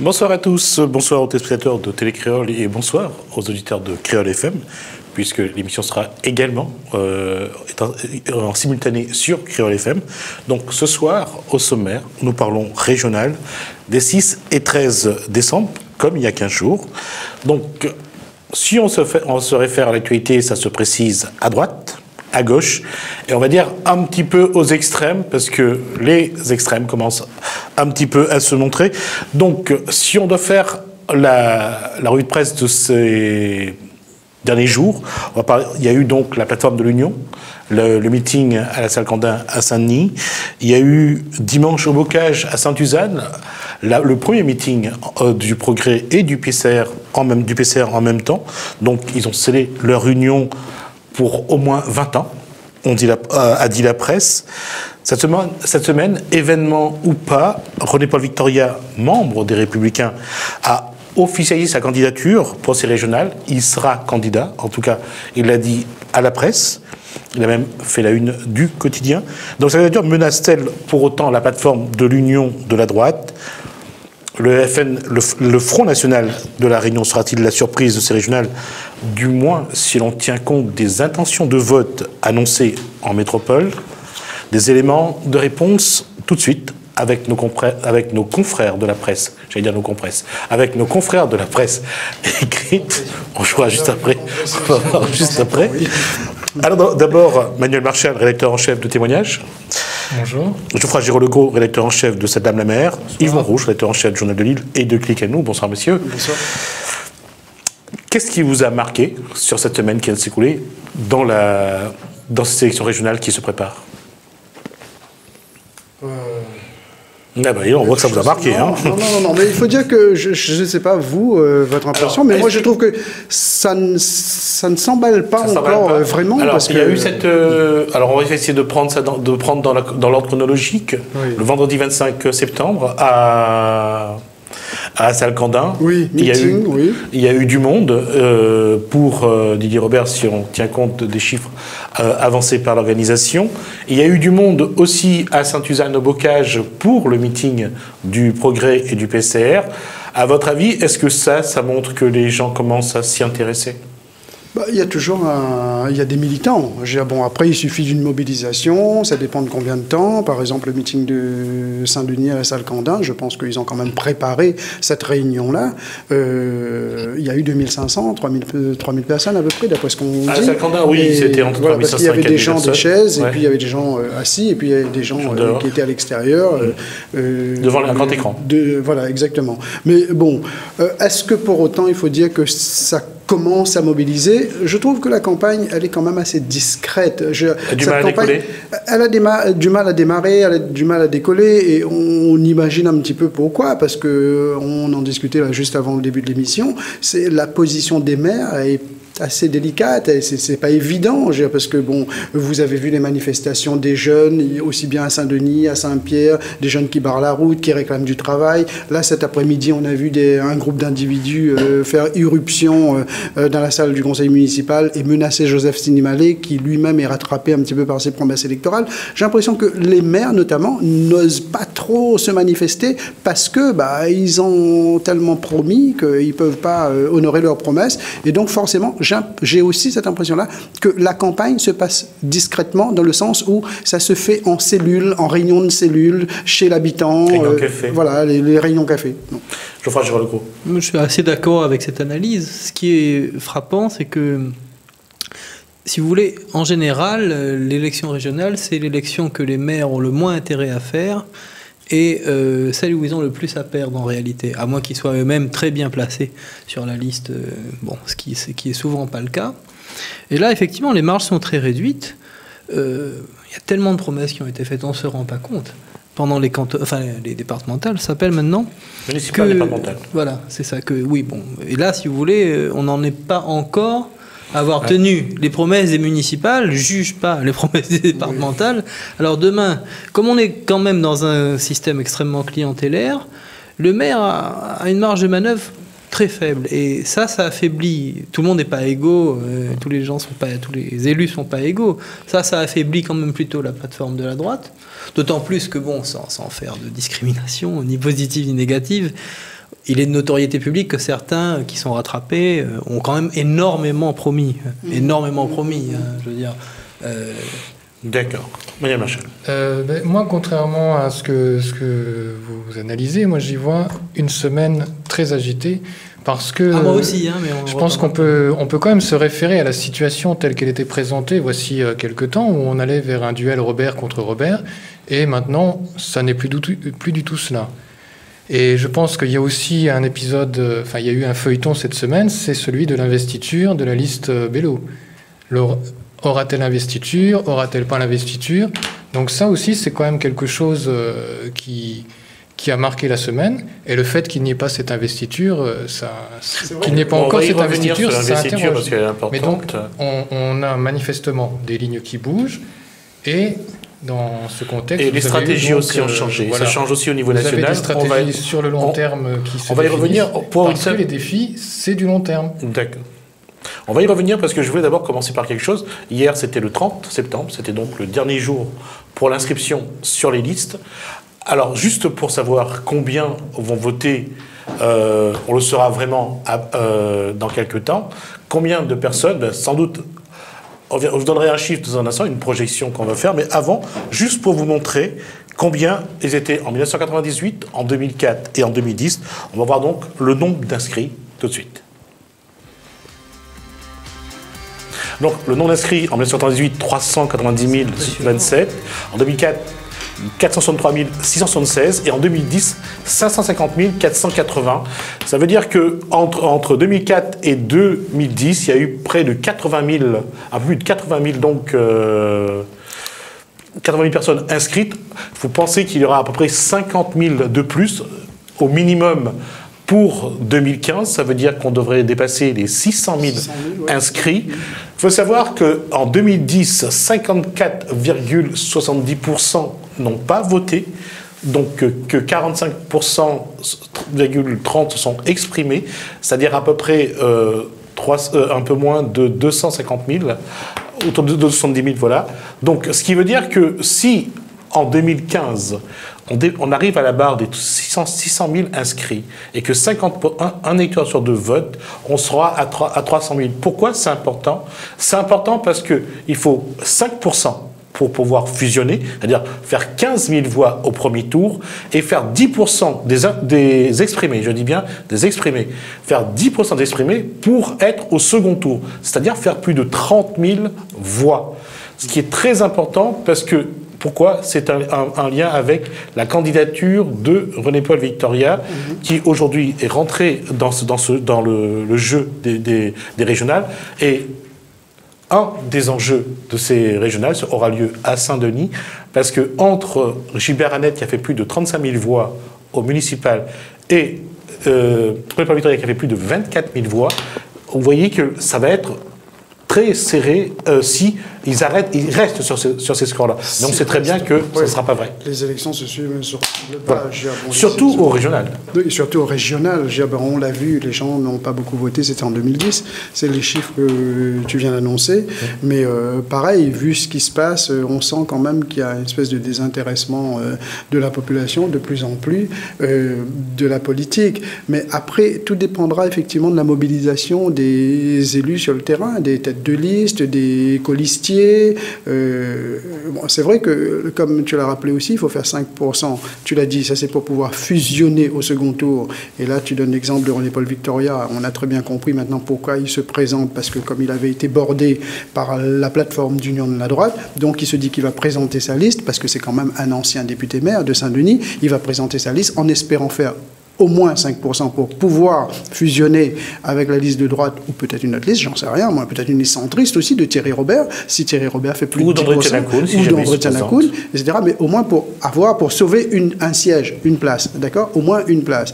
Bonsoir à tous, bonsoir aux téléspectateurs de Télé Créole et bonsoir aux auditeurs de Créole FM, puisque l'émission sera également en simultané sur Créole FM. Donc ce soir, au sommaire, nous parlons régional des 6 et 13 décembre, comme il y a 15 jours. Donc si on se réfère à l'actualité, ça se précise à droite, à gauche, et on va dire un petit peu aux extrêmes, parce que les extrêmes commencent un petit peu à se montrer. Donc, si on doit faire la revue de presse de ces derniers jours, il y a eu donc la plateforme de l'Union, le meeting à la salle Candin à Saint-Denis, il y a eu dimanche au Bocage à Sainte-Suzanne, le premier meeting du Progrès et du PCR en même temps. Donc, ils ont scellé leur union pour au moins 20 ans, a dit la presse. Cette semaine, événement ou pas, René-Paul Victoria, membre des Républicains, a officialisé sa candidature pour ces régionales. Il sera candidat, en tout cas, il l'a dit à la presse. Il a même fait la une du quotidien. Donc sa candidature menace-t-elle pour autant la plateforme de l'Union de la droite ? Le FN, le Front National de la Réunion sera-t-il la surprise de ces régionales, du moins si l'on tient compte des intentions de vote annoncées en métropole? Des éléments de réponse tout de suite avec nos confrères de la presse, j'allais dire nos compresses, avec nos confrères de la presse écrite. On jouera juste après. On va voir juste après. Alors d'abord, Manuel Marchal, rédacteur en chef de Témoignages. Bonjour. Geoffroy Giraud-Legault, rédacteur en chef de Cette Dame la Mer. Yves Rouge, rédacteur en chef du Journal de Lille et de Clic à nous. Bonsoir, messieurs. Bonsoir. Qu'est-ce qui vous a marqué sur cette semaine qui vient de s'écouler dans cette élection régionale qui se prépare? Ah bah, on voit que ça vous a marqué. Non, mais il faut dire que, je ne sais pas vous, votre impression, mais moi je trouve que ça ne s'emballe pas encore vraiment. Alors, parce il y a eu cette... alors on va essayer de prendre ça dans l'ordre chronologique. Oui. Le vendredi 25 septembre à salle Candin. Oui, il y a eu du monde pour Didier Robert, si on tient compte des chiffres avancés par l'organisation. Il y a eu du monde aussi à Sainte-Suzanne au Bocage pour le meeting du Progrès et du PCR. À votre avis, est-ce que ça montre que les gens commencent à s'y intéresser ? Il y a toujours il y a des militants. Bon, après, il suffit d'une mobilisation, ça dépend de combien de temps. Par exemple, le meeting de Saint-Denis à la salle Candin, je pense qu'ils ont quand même préparé cette réunion-là. Il y a eu 2500, 3000 personnes à peu près, d'après ce qu'on dit. À la salle Candin, oui, c'était entre 3500 et 4000 personnes. Parce qu'il y avait des gens des chaises, et puis il y avait des gens assis, et puis il y avait des gens qui étaient à l'extérieur. Devant un grand écran. Voilà, exactement. Mais bon, est-ce que pour autant, il faut dire que ça commence à mobiliser? Je trouve que la campagne, elle est quand même assez discrète. Elle a du mal à décoller. Elle a du mal à démarrer, elle a du mal à décoller, et on imagine un petit peu pourquoi, parce qu'on en discutait là, juste avant le début de l'émission, c'est la position des maires est assez délicate, c'est pas évident, parce que bon, vous avez vu les manifestations des jeunes, aussi bien à Saint-Denis, à Saint-Pierre, des jeunes qui barrent la route, qui réclament du travail. Là, cet après-midi, on a vu un groupe d'individus faire irruption dans la salle du conseil municipal et menacer Joseph Sinimalé, qui lui-même est rattrapé un petit peu par ses promesses électorales. J'ai l'impression que les maires, notamment, n'osent pas trop se manifester parce que ils ont tellement promis qu'ils peuvent pas honorer leurs promesses, et donc forcément, j'ai aussi cette impression-là que la campagne se passe discrètement, dans le sens où ça se fait en cellules, en réunion de cellules, chez l'habitant. Voilà, les réunions café. Geoffroy Giraud-Legault. Je suis assez d'accord avec cette analyse. Ce qui est frappant, c'est que, si vous voulez, en général, l'élection régionale, c'est l'élection que les maires ont le moins intérêt à faire, et celle où ils ont le plus à perdre en réalité, à moins qu'ils soient eux-mêmes très bien placés sur la liste, ce qui est souvent pas le cas. Et là, effectivement, les marges sont très réduites. Il y a tellement de promesses qui ont été faites, on ne se rend pas compte. Pendant les départementales, ça s'appelle maintenant. Municipales, départementales. Voilà, c'est ça que, oui, bon. Et là, si vous voulez, on n'en est pas encore avoir tenu les promesses des municipales, juge pas les promesses des départementales. Alors demain, comme on est quand même dans un système extrêmement clientélaire, le maire a une marge de manœuvre très faible. Et ça affaiblit. Tout le monde n'est pas égaux, tous les élus sont pas égaux. Ça affaiblit quand même plutôt la plateforme de la droite. D'autant plus que, bon, sans faire de discrimination, ni positive ni négative, il est de notoriété publique que certains qui sont rattrapés ont quand même énormément promis. Énormément promis, je veux dire. D'accord. Madame Marchal. Moi, contrairement à ce que vous analysez, moi j'y vois une semaine très agitée parce que moi aussi, mais je pense qu'on peut quand même se référer à la situation telle qu'elle était présentée voici quelques temps où on allait vers un duel Robert contre Robert et maintenant ça n'est plus du tout cela. Et je pense qu'il y a aussi un épisode, il y a eu un feuilleton cette semaine, c'est celui de l'investiture de la liste Bello. Aura-t-elle l'investiture? Aura-t-elle pas l'investiture? Donc ça aussi, c'est quand même quelque chose qui a marqué la semaine. Et le fait qu'il n'y ait pas cette investiture, qu'il n'y ait pas encore cette investiture, ça interroge. Mais donc, on a manifestement des lignes qui bougent. Et dans ce contexte... Et les stratégies aussi ont changé. Voilà. Ça change aussi au niveau national. Vous avez des stratégies sur le long terme qui se on va y revenir parce que les défis, c'est du long terme. D'accord. On va y revenir parce que je voulais d'abord commencer par quelque chose. Hier, c'était le 30 septembre, c'était donc le dernier jour pour l'inscription sur les listes. Alors, juste pour savoir combien vont voter, on le saura vraiment dans quelques temps. Combien de personnes, sans doute, je vous donnerai un chiffre dans un instant, une projection qu'on va faire, mais avant, juste pour vous montrer combien ils étaient en 1998, en 2004 et en 2010. On va voir donc le nombre d'inscrits tout de suite. Donc, le nombre d'inscrits en 1998, 390 027. En 2004, 463 676. Et en 2010, 550 480. Ça veut dire qu'entre 2004 et 2010, il y a eu près de 80 000, un peu plus de 80 000, donc 80 000 personnes inscrites. Vous pensez qu'il y aura à peu près 50 000 de plus, au minimum, pour 2015, ça veut dire qu'on devrait dépasser les 600 000 inscrits. Il faut savoir qu'en 2010, 54,70% n'ont pas voté, donc que 45,30% sont exprimés, c'est-à-dire à peu près un peu moins de 250 000, autour de 270 000, voilà. Donc, ce qui veut dire que si, en 2015, on arrive à la barre des 600 000 inscrits et que un électeur sur deux vote, on sera à 300 000. Pourquoi c'est important? C'est important parce qu'il faut 5% pour pouvoir fusionner, c'est-à-dire faire 15 000 voix au premier tour et faire 10% des exprimés, je dis bien des exprimés, faire 10% des exprimés pour être au second tour, c'est-à-dire faire plus de 30 000 voix. Ce qui est très important parce que pourquoi? C'est un lien avec la candidature de René-Paul Victoria, qui aujourd'hui est rentré dans le jeu des régionales. Et un des enjeux de ces régionales aura lieu à Saint-Denis, parce que entre Gilbert Annette, qui a fait plus de 35 000 voix au municipal, et René-Paul Victoria, qui a fait plus de 24 000 voix, vous voyez que ça va être très serré si ils restent sur ces scores-là. Donc c'est très bien que ce ne sera pas vrai. Les élections se suivent sur voilà. Surtout au régional. Oui, surtout au régional. On l'a vu, les gens n'ont pas beaucoup voté, c'était en 2010. C'est les chiffres que tu viens d'annoncer. Mais pareil, vu ce qui se passe, on sent quand même qu'il y a une espèce de désintéressement de la population de plus en plus de la politique. Mais après, tout dépendra effectivement de la mobilisation des élus sur le terrain, des têtes de liste, des colistiers. C'est vrai que, comme tu l'as rappelé aussi, il faut faire 5%. Tu l'as dit, ça c'est pour pouvoir fusionner au second tour. Et là, tu donnes l'exemple de René-Paul Victoria. On a très bien compris maintenant pourquoi il se présente, parce que comme il avait été bordé par la plateforme d'Union de la droite, donc il se dit qu'il va présenter sa liste, parce que c'est quand même un ancien député maire de Saint-Denis, il va présenter sa liste en espérant faire au moins 5% pour pouvoir fusionner avec la liste de droite ou peut-être une autre liste, j'en sais rien, moi, peut-être une liste centriste aussi de Thierry Robert, si Thierry Robert fait plus de 10%, ou d'André Tanakoun, etc. Mais au moins pour sauver un siège, une place, d'accord? Au moins une place.